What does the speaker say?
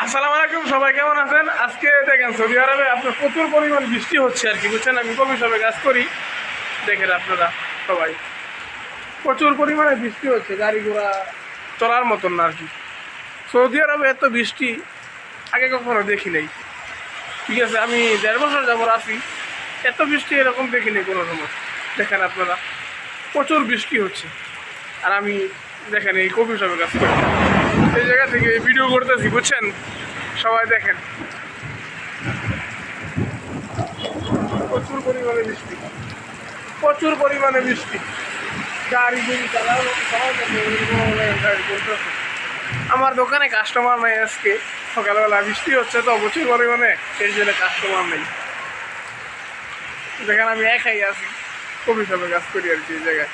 আসসালামু আলাইকুম, সবাই কেমন আছেন? আজকে দেখেন সৌদি আরবে আপনার প্রচুর পরিমাণ বৃষ্টি হচ্ছে আর কি, বুঝছেন। আমি কফি শপে কাজ করি, দেখেন আপনারা সবাই প্রচুর পরিমাণে বৃষ্টি হচ্ছে, গাড়ি ঘোড়া চলার মতন না আর কি। সৌদি আরবে এত বৃষ্টি আগে কখনো দেখি নাই, ঠিক আছে। আমি 1.5 বছর যাবো আছি, এত বৃষ্টি এরকম দেখিনি কোনো সময়। দেখেন আপনারা প্রচুর বৃষ্টি হচ্ছে, আর আমি দেখেন এই কফি শপে কাজ করি, এই জায়গা থেকে ভিডিও করতেছি, বুঝছেন। সবাই দেখেন প্রচুর পরিমাণে বৃষ্টি, প্রচুর পরিমাণে বৃষ্টি, গাড়ি গুড়ি চালানো চলতেছে। আমার দোকানে কাস্টমার নাই আজকে, সকালবেলা বৃষ্টি হচ্ছে তো প্রচুর পরিমাণে, এই জন্য কাস্টমার নেই। যেখানে আমি একাই আছি, কফি শপে কাজ করি আর কি এই জায়গায়।